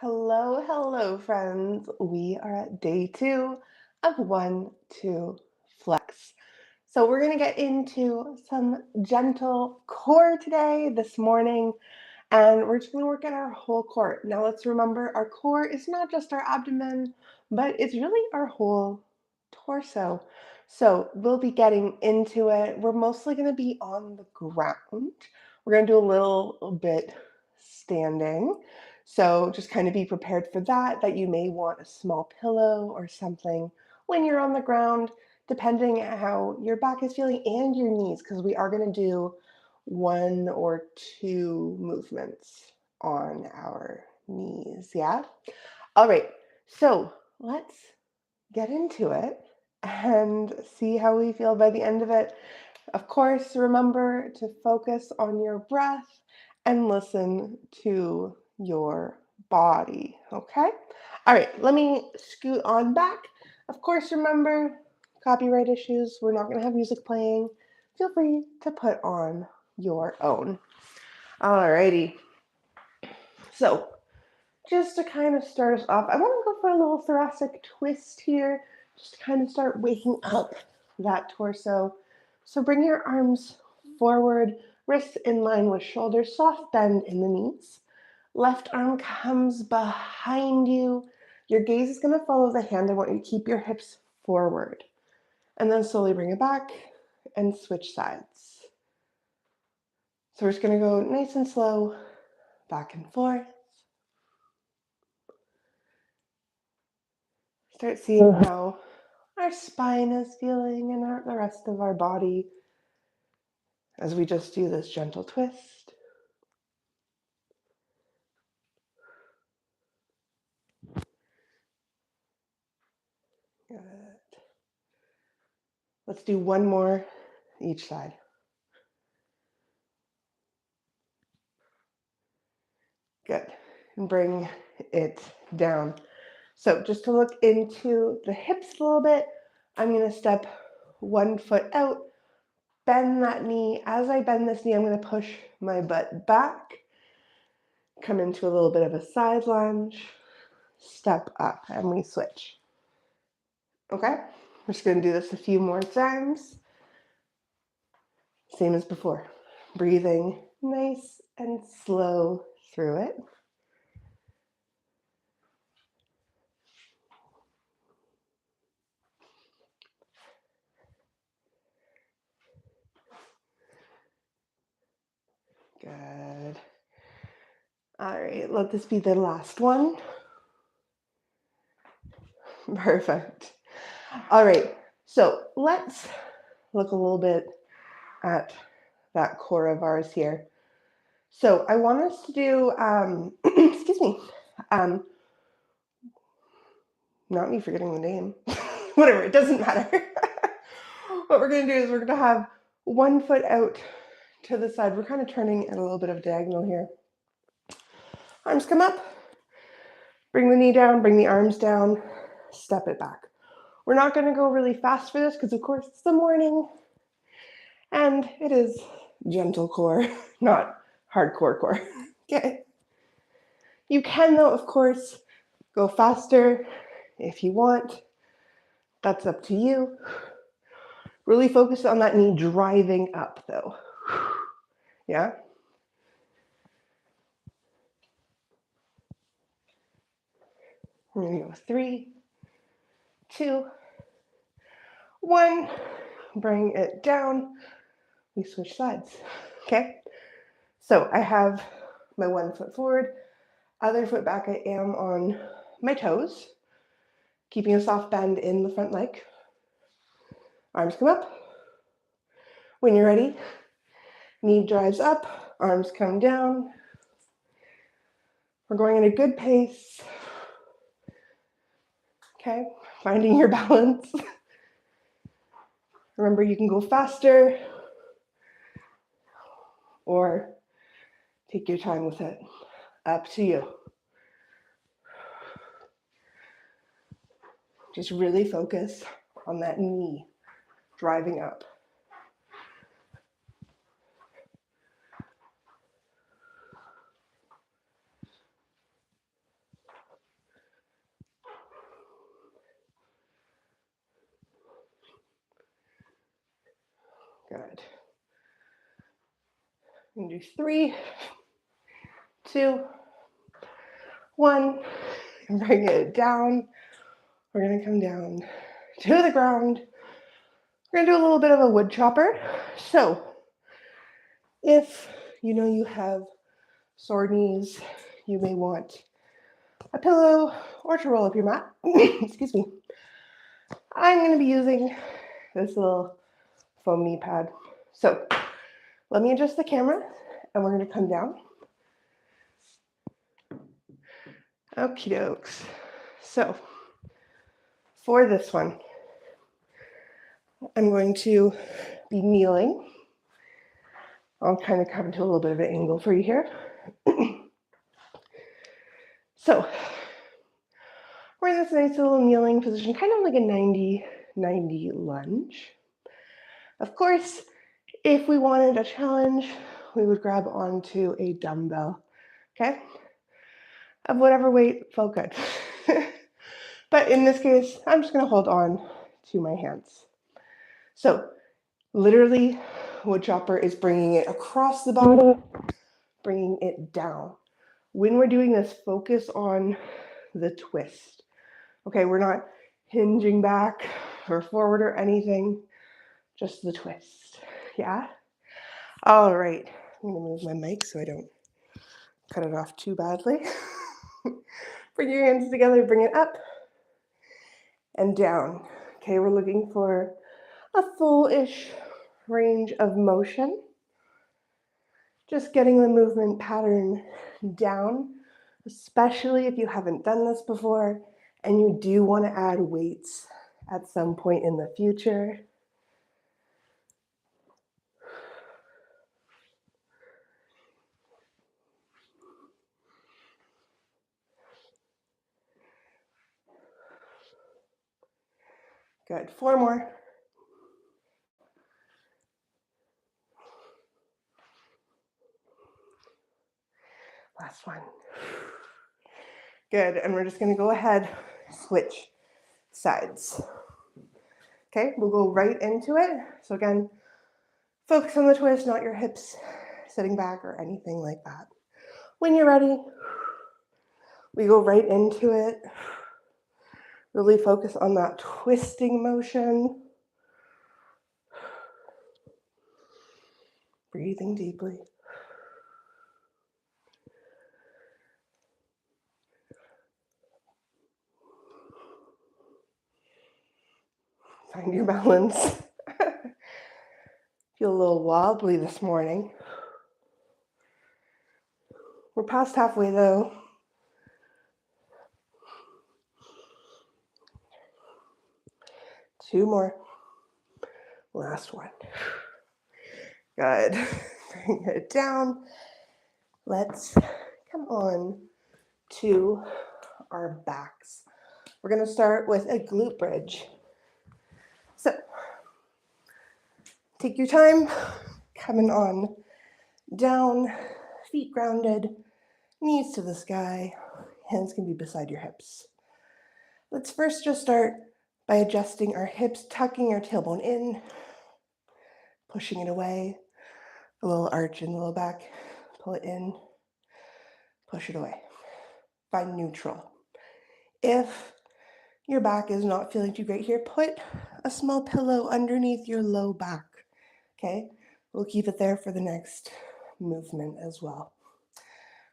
Hello, hello, friends. We are at day 2 of 1-2 flex. So we're going to get into some gentle core today, this morning, and we're just going to work at our whole core. Now let's remember our core is not just our abdomen, but it's really our whole torso. So we'll be getting into it. We're mostly going to be on the ground. We're going to do a little bit standing. So just kind of be prepared for that you may want a small pillow or something when you're on the ground, depending on how your back is feeling and your knees, because we are going to do 1 or 2 movements on our knees. Yeah. All right. So let's get into it and see how we feel by the end of it. Of course, remember to focus on your breath and listen to your body. Okay? All right, let me scoot on back. Of course, remember copyright issues. We're not going to have music playing. Feel free to put on your own. Alrighty. So, just to kind of start us off, I want to go for a little thoracic twist here, just to kind of start waking up that torso. So bring your arms forward, wrists in line with shoulders, soft bend in the knees. Left arm comes behind you. Your gaze is going to follow the hand. I want you to keep your hips forward. And then slowly bring it back and switch sides. So we're just going to go nice and slow, back and forth. Start seeing how our spine is feeling and the rest of our body as we just do this gentle twist. Good. Let's do one more each side. Good. And bring it down. So just to look into the hips a little bit, I'm going to step 1 foot out, bend that knee. As I bend this knee, I'm going to push my butt back, come into a little bit of a side lunge, step up, and we switch. Okay? We're just going to do this a few more times. Same as before. Breathing nice and slow through it. Good. All right, let this be the last one. Perfect. All right, so let's look a little bit at that core of ours here. So I want us to do, excuse me, not me forgetting the name, whatever, it doesn't matter. What we're going to do is we're going to have 1 foot out to the side. We're kind of turning at a little bit of a diagonal here. Arms come up, bring the knee down, bring the arms down, step it back. We're not going to go really fast for this because, of course, it's the morning and it is gentle core, not hardcore core. Okay. You can, though, of course, go faster if you want. That's up to you. Really focus on that knee driving up, though. Yeah? We're going to go 3, 2, 1. Bring it down. We switch sides. Okay? So I have my 1 foot forward, other foot back. I am on my toes, keeping a soft bend in the front leg. Arms come up. When you're ready, knee drives up, arms come down. We're going at a good pace. Okay, finding your balance. Remember, you can go faster or take your time with it. Up to you. Just really focus on that knee driving up. Good. I'm going to do 3, 2, 1. Bring it down. We're going to come down to the ground. We're going to do a little bit of a wood chopper. So if you know you have sore knees, you may want a pillow or to roll up your mat. Excuse me. I'm going to be using this little foam knee pad. So let me adjust the camera and we're going to come down. Okie dokes. So for this one, I'm going to be kneeling. I'll kind of come to a little bit of an angle for you here. So we're in this nice little kneeling position, kind of like a 90-90 lunge. Of course, if we wanted a challenge, we would grab onto a dumbbell, okay? Of whatever weight felt good. But in this case, I'm just going to hold on to my hands. So literally, wood chopper is bringing it across the body, bringing it down. When we're doing this, focus on the twist. Okay, we're not hinging back or forward or anything, just the twist. Yeah? All right, I'm gonna move my mic so I don't cut it off too badly. Bring your hands together, bring it up and down. Okay, we're looking for a full-ish range of motion. Just getting the movement pattern down, especially if you haven't done this before and you do want to add weights at some point in the future. Good, 4 more. Last one. Good, and we're just gonna go ahead, switch sides. Okay, we'll go right into it. So again, focus on the twist, not your hips sitting back or anything like that. When you're ready, we go right into it. Really focus on that twisting motion. Breathing deeply. Find your balance. Feel a little wobbly this morning. We're past halfway though. Two more. Last one. Good. Bring it down. Let's come on to our backs. We're going to start with a glute bridge. So take your time, coming on down, feet grounded, knees to the sky, hands can be beside your hips. Let's first just start by adjusting our hips, tucking our tailbone in, pushing it away, a little arch in the low back, pull it in, push it away. Find neutral. If your back is not feeling too great here, put a small pillow underneath your low back, okay? We'll keep it there for the next movement as well.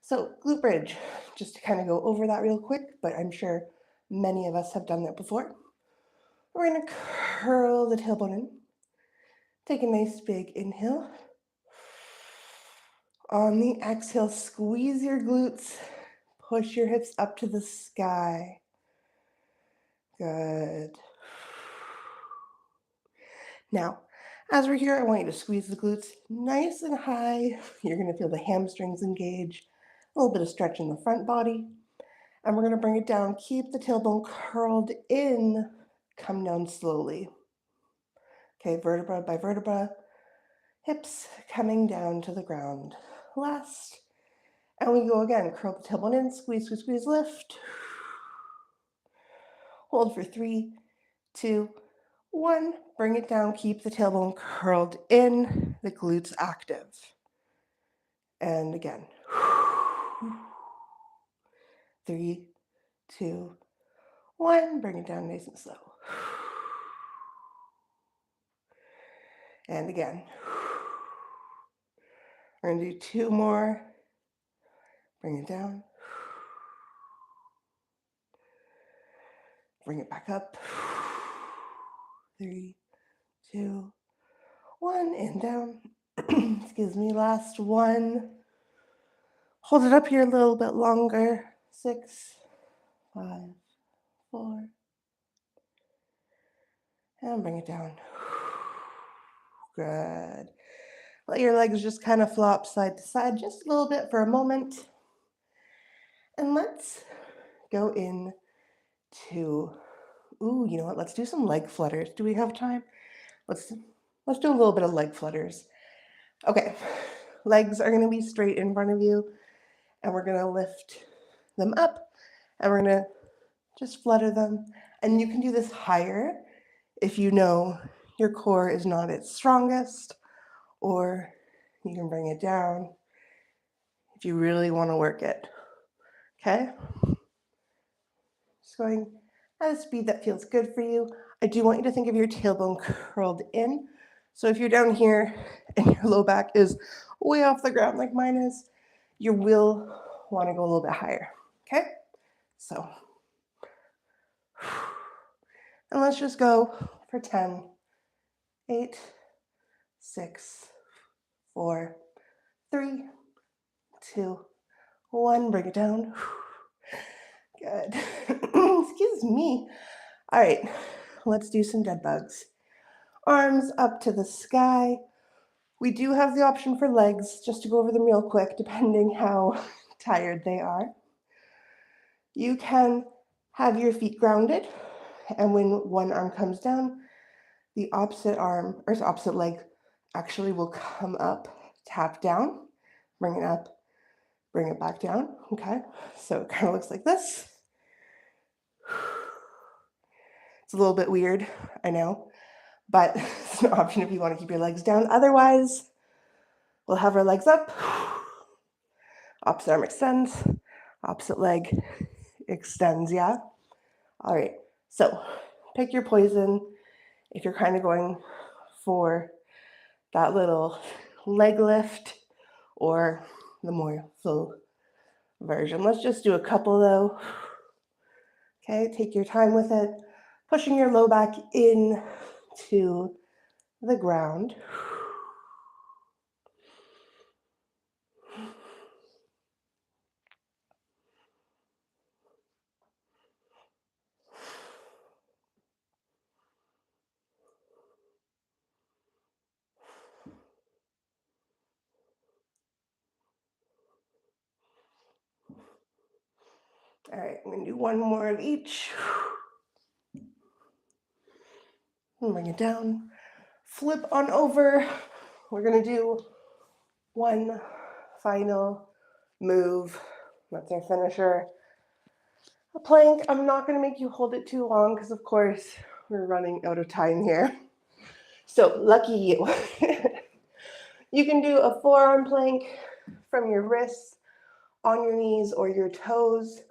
So glute bridge, just to kind of go over that real quick, but I'm sure many of us have done that before. We're gonna curl the tailbone in. Take a nice big inhale. On the exhale, squeeze your glutes. Push your hips up to the sky. Good. Now, as we're here, I want you to squeeze the glutes nice and high. You're going to feel the hamstrings engage, a little bit of stretch in the front body. And we're going to bring it down. Keep the tailbone curled in. Come down slowly. Okay, vertebra by vertebra. Hips coming down to the ground. Last. And we go again. Curl the tailbone in. Squeeze, squeeze, squeeze, lift. Hold for 3, 2, 1. Bring it down. Keep the tailbone curled in, the glutes active. And again. 3, 2, 1. Bring it down nice and slow. And again. We're going to do 2 more. Bring it down. Bring it back up. 3, 2, 1. And down. Excuse me. Last one. Hold it up here a little bit longer. 6, 5, 4. And bring it down. Good. Let your legs just kind of flop side to side just a little bit for a moment. And let's go in to, ooh, you know what? Let's do some leg flutters. Do we have time? Let's do a little bit of leg flutters. Okay. Legs are going to be straight in front of you, and we're going to lift them up, and we're going to just flutter them. And you can do this higher if you know your core is not its strongest, or you can bring it down if you really want to work it. Okay? Just going at a speed that feels good for you. I do want you to think of your tailbone curled in. So if you're down here and your low back is way off the ground like mine is, you will want to go a little bit higher. Okay? So, and let's just go for 10, 8, 6, 4, 3, 2, 1. Bring it down. Good. Excuse me. All right, let's do some dead bugs. Arms up to the sky. We do have the option for legs, just to go over them real quick, depending how tired they are. You can have your feet grounded, and when one arm comes down, the opposite arm, or opposite leg, actually will come up, tap down, bring it up, bring it back down, okay? So it kind of looks like this. It's a little bit weird, I know, but it's an option if you want to keep your legs down. Otherwise, we'll have our legs up, opposite arm extends, opposite leg extends, yeah? All right, so pick your poison. If you're kind of going for that little leg lift or the more full version. Let's just do a couple though. Okay, take your time with it. Pushing your low back in to the ground. All right, I'm gonna do one more of each. And bring it down. Flip on over. We're gonna do one final move. That's our finisher. A plank. I'm not gonna make you hold it too long because of course we're running out of time here. So lucky you. You can do a forearm plank from your wrists, on your knees or your toes.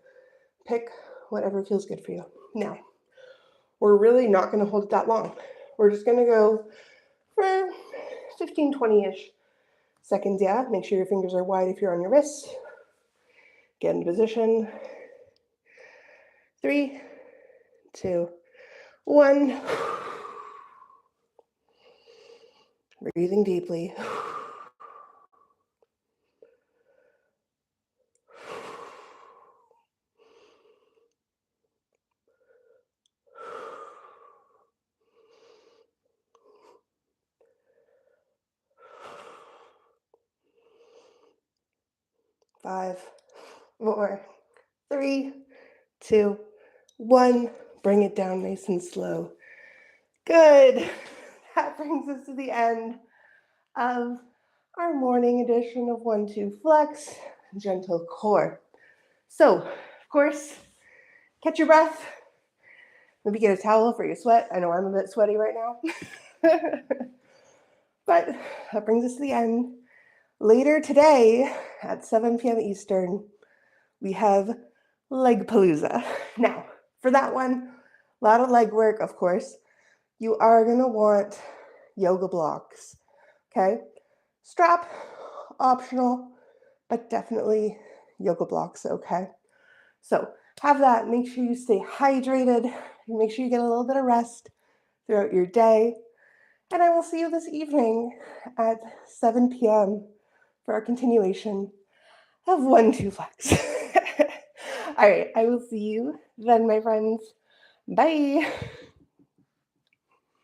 Pick whatever feels good for you. Now, we're really not going to hold it that long. We're just going to go for 15, 20-ish seconds, yeah? Make sure your fingers are wide if you're on your wrists. Get into position. 3, 2, 1. Breathing deeply. 5, 4, 3, 2, 1. Bring it down nice and slow. Good. That brings us to the end of our morning edition of 1-2 Flex, Gentle Core. So, of course, catch your breath, Maybe get a towel for your sweat. I know I'm a bit sweaty right now. But that brings us to the end. Later today at 7 p.m. Eastern, we have leg palooza. Now, for that one, a lot of leg work, of course. You are going to want yoga blocks, okay? Strap, optional, but definitely yoga blocks, okay? So have that. Make sure you stay hydrated. Make sure you get a little bit of rest throughout your day. And I will see you this evening at 7 p.m. for our continuation of 1-2 flex. All right, I will see you then, my friends. Bye.